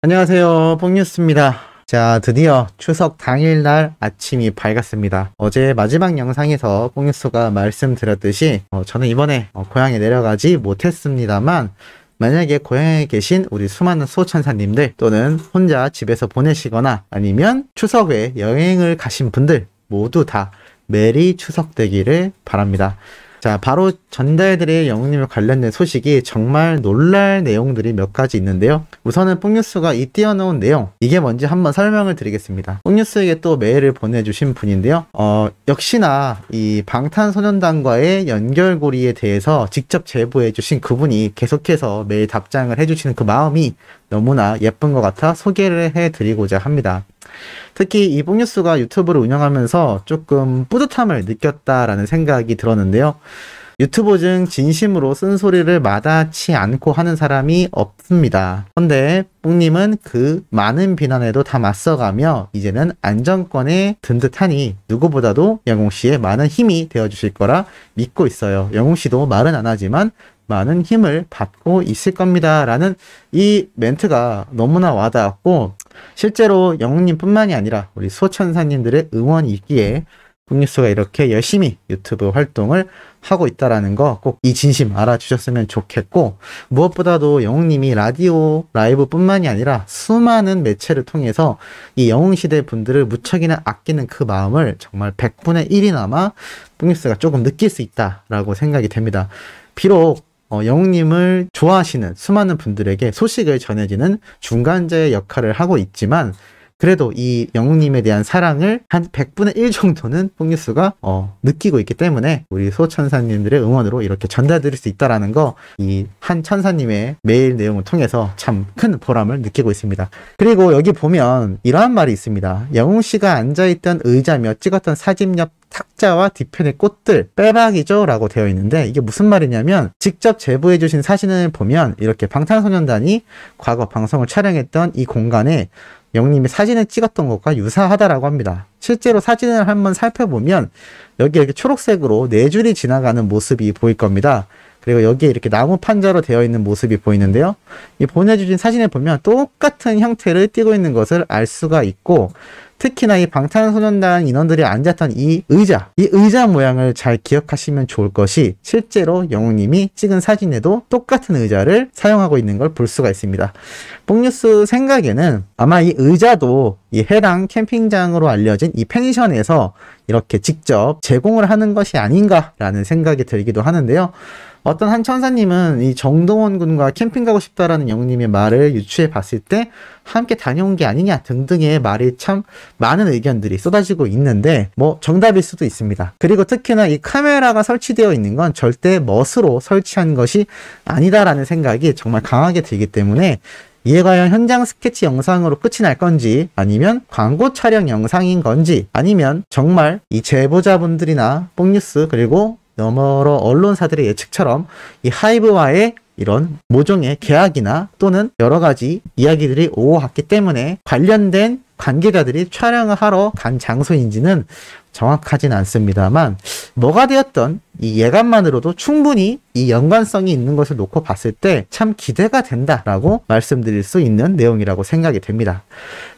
안녕하세요. 뽕뉴스입니다. 자, 드디어 추석 당일날 아침이 밝았습니다. 어제 마지막 영상에서 뽕뉴스가 말씀드렸듯이 저는 이번에 고향에 내려가지 못했습니다만, 만약에 고향에 계신 우리 수많은 수호천사님들 또는 혼자 집에서 보내시거나 아니면 추석에 여행을 가신 분들 모두 다 메리 추석 되기를 바랍니다. 자, 바로 전달드릴 영웅님에 관련된 소식이 정말 놀랄 내용들이 몇 가지 있는데요. 우선은 뽕뉴스가 이 띄워놓은 내용, 이게 뭔지 한번 설명을 드리겠습니다. 뽕뉴스에게 또 메일을 보내주신 분인데요. 역시나 이 방탄소년단과의 연결고리에 대해서 직접 제보해주신 그분이 계속해서 메일 답장을 해주시는 그 마음이 너무나 예쁜 것 같아 소개를 해드리고자 합니다. 특히 이 뽕뉴스가 유튜브를 운영하면서 조금 뿌듯함을 느꼈다라는 생각이 들었는데요. 유튜버 중 진심으로 쓴소리를 마다치 않고 하는 사람이 없습니다. 그런데 뽕님은 그 많은 비난에도 다 맞서가며 이제는 안정권에 든 듯하니 누구보다도 영웅씨의 많은 힘이 되어주실 거라 믿고 있어요. 영웅씨도 말은 안 하지만 많은 힘을 받고 있을 겁니다 라는 이 멘트가 너무나 와닿았고, 실제로 영웅님 뿐만이 아니라 우리 수호천사님들의 응원이 있기에 뽕뉴스가 이렇게 열심히 유튜브 활동을 하고 있다라는 거 꼭 이 진심 알아주셨으면 좋겠고, 무엇보다도 영웅님이 라디오 라이브 뿐만이 아니라 수많은 매체를 통해서 이 영웅시대 분들을 무척이나 아끼는 그 마음을 정말 100분의 1이나마 뽕뉴스가 조금 느낄 수 있다라고 생각이 됩니다. 비록 영웅님을 좋아하시는 수많은 분들에게 소식을 전해지는 중간자의 역할을 하고 있지만, 그래도 이 영웅님에 대한 사랑을 한 100분의 1 정도는 뽕뉴스가 느끼고 있기 때문에 우리 소천사님들의 응원으로 이렇게 전달드릴 수 있다라는 거, 이 한 천사님의 메일 내용을 통해서 참 큰 보람을 느끼고 있습니다. 그리고 여기 보면 이러한 말이 있습니다. 영웅씨가 앉아있던 의자며 찍었던 사진 옆 탁자와 뒤편의 꽃들 빼박이죠 라고 되어 있는데, 이게 무슨 말이냐면 직접 제보해 주신 사진을 보면 이렇게 방탄소년단이 과거 방송을 촬영했던 이 공간에 영웅님이 사진을 찍었던 것과 유사하다라고 합니다. 실제로 사진을 한번 살펴보면 여기 이렇게 초록색으로 네 줄이 지나가는 모습이 보일 겁니다. 그리고 여기에 이렇게 나무 판자로 되어 있는 모습이 보이는데요. 이 보내주신 사진에 보면 똑같은 형태를 띠고 있는 것을 알 수가 있고, 특히나 이 방탄소년단 인원들이 앉았던 이 의자 모양을 잘 기억하시면 좋을 것이, 실제로 영웅님이 찍은 사진에도 똑같은 의자를 사용하고 있는 걸 볼 수가 있습니다. 뽕뉴스 생각에는 아마 이 의자도 이 해당 캠핑장으로 알려진 이 펜션에서 이렇게 직접 제공을 하는 것이 아닌가라는 생각이 들기도 하는데요. 어떤 한 천사님은 이 정동원 군과 캠핑 가고 싶다라는 영웅님의 말을 유추해 봤을 때 함께 다녀온 게 아니냐 등등의 말이 참 많은 의견들이 쏟아지고 있는데, 뭐 정답일 수도 있습니다. 그리고 특히나 이 카메라가 설치되어 있는 건 절대 멋으로 설치한 것이 아니다라는 생각이 정말 강하게 들기 때문에, 이에 과연 현장 스케치 영상으로 끝이 날 건지, 아니면 광고 촬영 영상인 건지, 아니면 정말 이 제보자분들이나 뽕뉴스 그리고 여러 언론사들의 예측처럼 이 하이브와의 이런 모종의 계약이나 또는 여러 가지 이야기들이 오고 갔기 때문에 관련된 관계자들이 촬영을 하러 간 장소인지는 정확하진 않습니다만, 뭐가 되었던 이 예감만으로도 충분히 이 연관성이 있는 것을 놓고 봤을 때 참 기대가 된다라고 말씀드릴 수 있는 내용이라고 생각이 됩니다.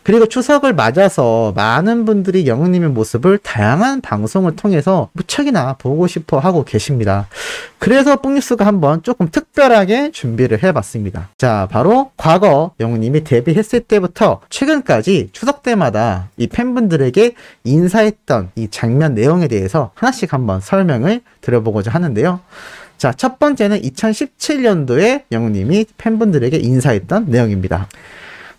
그리고 추석을 맞아서 많은 분들이 영웅님의 모습을 다양한 방송을 통해서 무척이나 보고 싶어 하고 계십니다. 그래서 뽕뉴스가 한번 조금 특별하게 준비를 해봤습니다. 자, 바로 과거 영웅님이 데뷔했을 때부터 최근까지 추석 때마다 이 팬분들에게 인사했던 이 장면 내용에 대해서 하나씩 한번 설명을 드려보고자 하는데요. 자, 첫 번째는 2017년도에 영웅님이 팬분들에게 인사했던 내용입니다.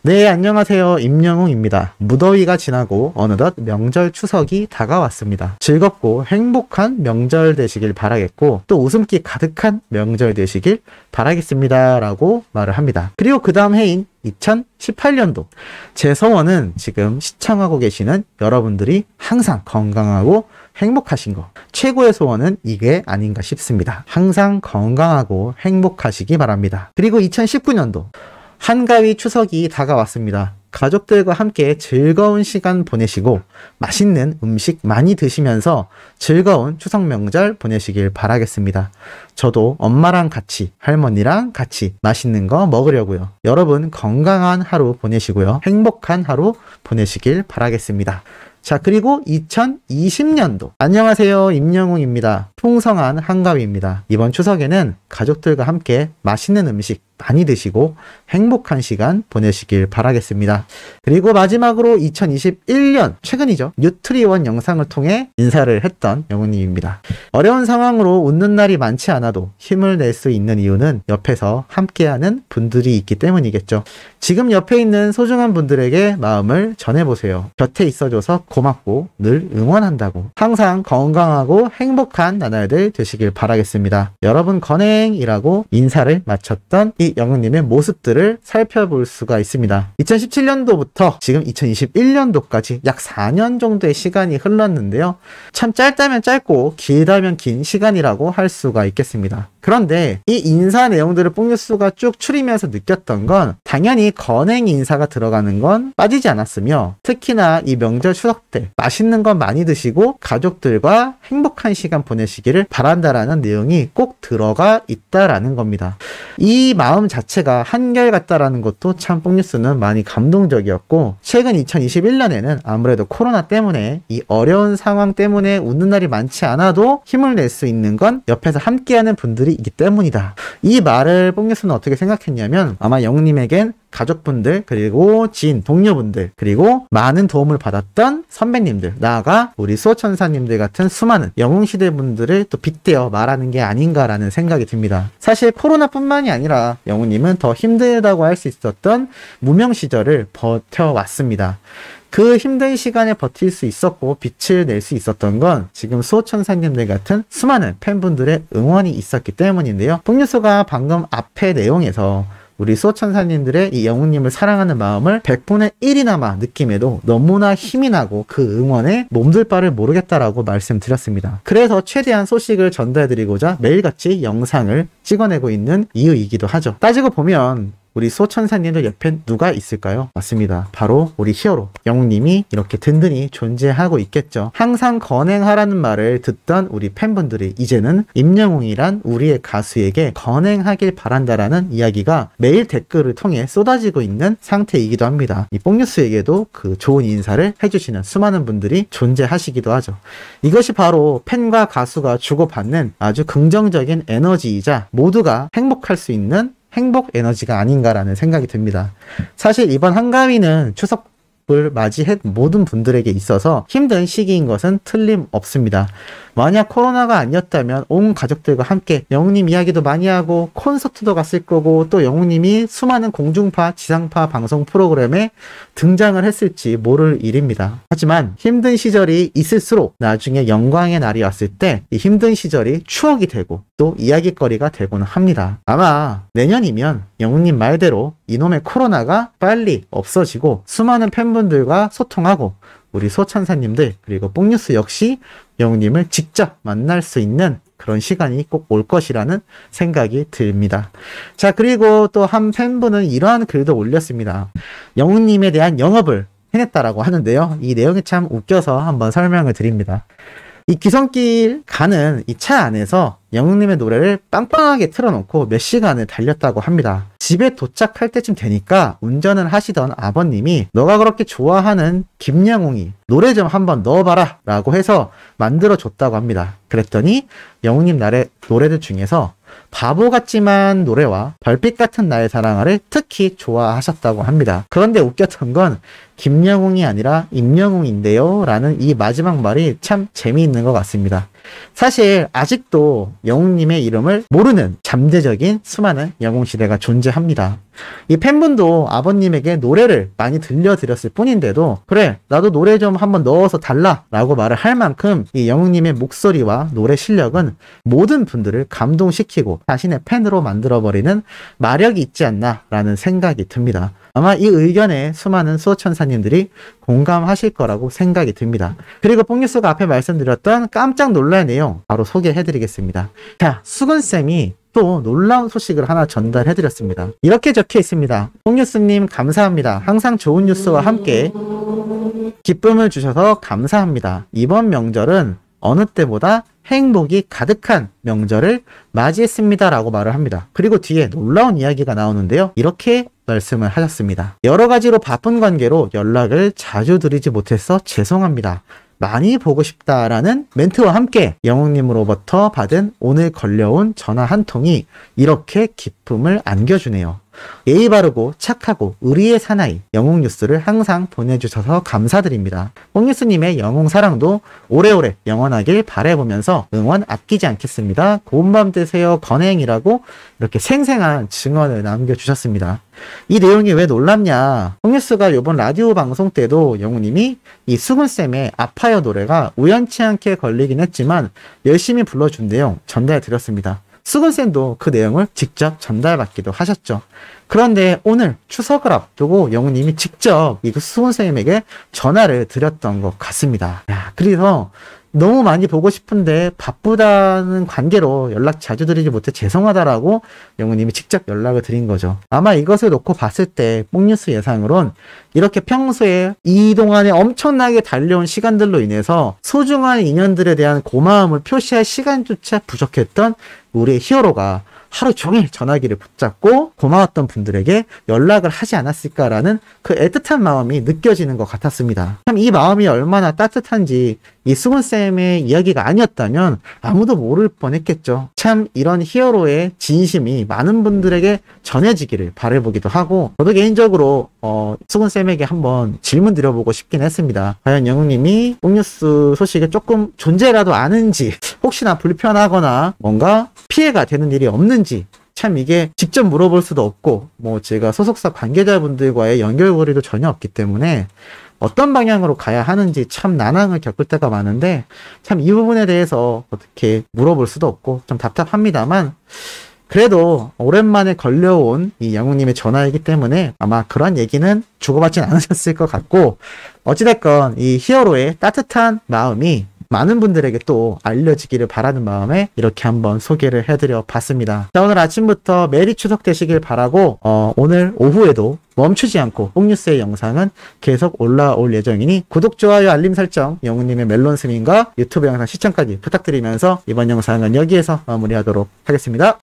네, 안녕하세요. 임영웅입니다. 무더위가 지나고 어느덧 명절 추석이 다가왔습니다. 즐겁고 행복한 명절 되시길 바라겠고, 또 웃음기 가득한 명절 되시길 바라겠습니다 라고 말을 합니다. 그리고 그 다음 해인 2018년도, 제 소원은 지금 시청하고 계시는 여러분들이 항상 건강하고 행복하신 거, 최고의 소원은 이게 아닌가 싶습니다. 항상 건강하고 행복하시기 바랍니다. 그리고 2019년도 한가위 추석이 다가왔습니다. 가족들과 함께 즐거운 시간 보내시고 맛있는 음식 많이 드시면서 즐거운 추석 명절 보내시길 바라겠습니다. 저도 엄마랑 같이, 할머니랑 같이 맛있는 거 먹으려고요. 여러분 건강한 하루 보내시고요. 행복한 하루 보내시길 바라겠습니다. 자, 그리고 2020년도. 안녕하세요. 임영웅입니다. 풍성한 한가위입니다. 이번 추석에는 가족들과 함께 맛있는 음식 많이 드시고 행복한 시간 보내시길 바라겠습니다. 그리고 마지막으로 2021년 최근이죠. 뉴트리원 영상을 통해 인사를 했던 영웅님입니다. 어려운 상황으로 웃는 날이 많지 않아도 힘을 낼 수 있는 이유는 옆에서 함께하는 분들이 있기 때문이겠죠. 지금 옆에 있는 소중한 분들에게 마음을 전해보세요. 곁에 있어줘서 고맙고 늘 응원한다고. 항상 건강하고 행복한 나날들 되시길 바라겠습니다. 여러분 건행이라고 인사를 마쳤던 이 영웅님의 모습들을 살펴볼 수가 있습니다. 2017년도부터 지금 2021년도까지 약 4년 정도의 시간이 흘렀는데요. 참 짧다면 짧고 길다면 긴 시간이라고 할 수가 있겠습니다. 그런데 이 인사 내용들을 뽕뉴스가 쭉 추리면서 느꼈던 건 당연히 건행 인사가 들어가는 건 빠지지 않았으며 특히나 이 명절 추석 때 맛있는 건 많이 드시고 가족들과 행복한 시간 보내시기를 바란다라는 내용이 꼭 들어가 있다라는 겁니다. 이 마음 자체가 한결같다라는 것도 참 뽕뉴스는 많이 감동적이었고 최근 2021년에는 아무래도 코로나 때문에 이 어려운 상황 때문에 웃는 날이 많지 않아도 힘을 낼 수 있는 건 옆에서 함께하는 분들이 있기 때문이다. 이 말을 뽕뉴스는 어떻게 생각했냐면 아마 영웅님에겐 가족분들 그리고 지인, 동료분들 그리고 많은 도움을 받았던 선배님들 나아가 우리 수호천사님들 같은 수많은 영웅시대 분들을 또 빗대어 말하는 게 아닌가라는 생각이 듭니다. 사실 코로나뿐만이 아니라 영웅님은 더 힘들다고 할 수 있었던 무명 시절을 버텨왔습니다. 그 힘든 시간에 버틸 수 있었고 빛을 낼 수 있었던 건 지금 수호천사님들 같은 수많은 팬분들의 응원이 있었기 때문인데요. 뽕뉴스가 방금 앞의 내용에서 우리 수호천사님들의 이 영웅님을 사랑하는 마음을 100분의 1이나마 느낌에도 너무나 힘이 나고 그 응원에 몸둘 바를 모르겠다라고 말씀드렸습니다. 그래서 최대한 소식을 전달드리고자 매일같이 영상을 찍어내고 있는 이유이기도 하죠. 따지고 보면 우리 수호천사님들 옆에 누가 있을까요? 맞습니다. 바로 우리 히어로 영웅님이 이렇게 든든히 존재하고 있겠죠. 항상 건행하라는 말을 듣던 우리 팬분들이 이제는 임영웅이란 우리의 가수에게 건행하길 바란다라는 이야기가 매일 댓글을 통해 쏟아지고 있는 상태이기도 합니다. 이 뽕뉴스에게도 그 좋은 인사를 해주시는 수많은 분들이 존재하시기도 하죠. 이것이 바로 팬과 가수가 주고받는 아주 긍정적인 에너지이자 모두가 행복할 수 있는 행복 에너지가 아닌가라는 생각이 듭니다. 사실 이번 한가위는 추석을 맞이해 모든 분들에게 있어서 힘든 시기인 것은 틀림없습니다. 만약 코로나가 아니었다면 온 가족들과 함께 영웅님 이야기도 많이 하고 콘서트도 갔을 거고 또 영웅님이 수많은 공중파, 지상파 방송 프로그램에 등장을 했을지 모를 일입니다. 하지만 힘든 시절이 있을수록 나중에 영광의 날이 왔을 때 이 힘든 시절이 추억이 되고 또 이야기거리가 되고는 합니다. 아마 내년이면 영웅님 말대로 이놈의 코로나가 빨리 없어지고 수많은 팬분들과 소통하고 우리 수호천사님들 그리고 뽕뉴스 역시 영웅님을 직접 만날 수 있는 그런 시간이 꼭 올 것이라는 생각이 듭니다. 자, 그리고 또 한 팬분은 이러한 글도 올렸습니다. 영웅님에 대한 영업을 해냈다라고 하는데요. 이 내용이 참 웃겨서 한번 설명을 드립니다. 이 귀성길 가는 이 차 안에서 영웅님의 노래를 빵빵하게 틀어놓고 몇 시간을 달렸다고 합니다. 집에 도착할 때쯤 되니까 운전을 하시던 아버님이 너가 그렇게 좋아하는 김영웅이 노래 좀 한번 넣어봐라 라고 해서 만들어줬다고 합니다. 그랬더니 영웅님 노래들 중에서 바보 같지만 노래와 별빛 같은 나의 사랑아를 특히 좋아하셨다고 합니다. 그런데 웃겼던 건 김영웅이 아니라 임영웅인데요 라는 이 마지막 말이 참 재미있는 것 같습니다. 사실 아직도 영웅님의 이름을 모르는 잠재적인 수많은 영웅시대가 존재합니다. 이 팬분도 아버님에게 노래를 많이 들려드렸을 뿐인데도 그래 나도 노래 좀 한번 넣어서 달라 라고 말을 할 만큼 이 영웅님의 목소리와 노래 실력은 모든 분들을 감동시키고 자신의 팬으로 만들어버리는 마력이 있지 않나 라는 생각이 듭니다. 아마 이 의견에 수많은 수호천사님들이 공감하실 거라고 생각이 듭니다. 그리고 뽕뉴스가 앞에 말씀드렸던 깜짝 놀랄 내용 바로 소개해드리겠습니다. 자, 수근쌤이 또 놀라운 소식을 하나 전달해드렸습니다. 이렇게 적혀 있습니다. 뽕뉴스님 감사합니다. 항상 좋은 뉴스와 함께 기쁨을 주셔서 감사합니다. 이번 명절은 어느 때보다 행복이 가득한 명절을 맞이했습니다. 라고 말을 합니다. 그리고 뒤에 놀라운 이야기가 나오는데요. 이렇게 말씀을 하셨습니다. 여러 가지로 바쁜 관계로 연락을 자주 드리지 못해서 죄송합니다. 많이 보고 싶다라는 멘트와 함께 영웅님으로부터 받은 오늘 걸려온 전화 한 통이 이렇게 기쁨을 안겨주네요. 예의 바르고 착하고 의리의 사나이 영웅뉴스를 항상 보내주셔서 감사드립니다. 뽕뉴스님의 영웅사랑도 오래오래 영원하길 바라보면서 응원 아끼지 않겠습니다. 고운 밤 되세요 건행이라고 이렇게 생생한 증언을 남겨주셨습니다. 이 내용이 왜 놀랍냐, 뽕뉴스가 이번 라디오 방송 때도 영웅님이 이 수근쌤의 아파요 노래가 우연치 않게 걸리긴 했지만 열심히 불러준 내용 전달해드렸습니다. 수근쌤도 그 내용을 직접 전달받기도 하셨죠. 그런데 오늘 추석을 앞두고 영웅님이 직접 이 수근쌤에게 전화를 드렸던 것 같습니다. 그래서 너무 많이 보고 싶은데 바쁘다는 관계로 연락 자주 드리지 못해 죄송하다라고 영웅님이 직접 연락을 드린 거죠. 아마 이것을 놓고 봤을 때 뽕뉴스 예상으론 이렇게 평소에 이 동안에 엄청나게 달려온 시간들로 인해서 소중한 인연들에 대한 고마움을 표시할 시간조차 부족했던 우리의 히어로가 하루 종일 전화기를 붙잡고 고마웠던 분들에게 연락을 하지 않았을까라는 그 애틋한 마음이 느껴지는 것 같았습니다. 참 이 마음이 얼마나 따뜻한지 이 수근쌤의 이야기가 아니었다면 아무도 모를 뻔했겠죠. 참 이런 히어로의 진심이 많은 분들에게 전해지기를 바라보기도 하고, 저도 개인적으로 수근쌤에게 한번 질문 드려보고 싶긴 했습니다. 과연 영웅님이 뽕뉴스 소식에 조금 존재라도 아는지, 혹시나 불편하거나 뭔가 피해가 되는 일이 없는지, 참 이게 직접 물어볼 수도 없고 제가 소속사 관계자분들과의 연결고리도 전혀 없기 때문에 어떤 방향으로 가야 하는지 참 난항을 겪을 때가 많은데, 참 이 부분에 대해서 어떻게 물어볼 수도 없고 좀 답답합니다만, 그래도 오랜만에 걸려온 이 영웅님의 전화이기 때문에 아마 그런 얘기는 주고받진 않으셨을 것 같고, 어찌됐건 이 히어로의 따뜻한 마음이 많은 분들에게 또 알려지기를 바라는 마음에 이렇게 한번 소개를 해드려 봤습니다. 자, 오늘 아침부터 메리 추석 되시길 바라고 오늘 오후에도 멈추지 않고 뽕뉴스의 영상은 계속 올라올 예정이니 구독, 좋아요, 알림 설정, 영웅님의 멜론 스밍과 유튜브 영상 시청까지 부탁드리면서 이번 영상은 여기에서 마무리하도록 하겠습니다.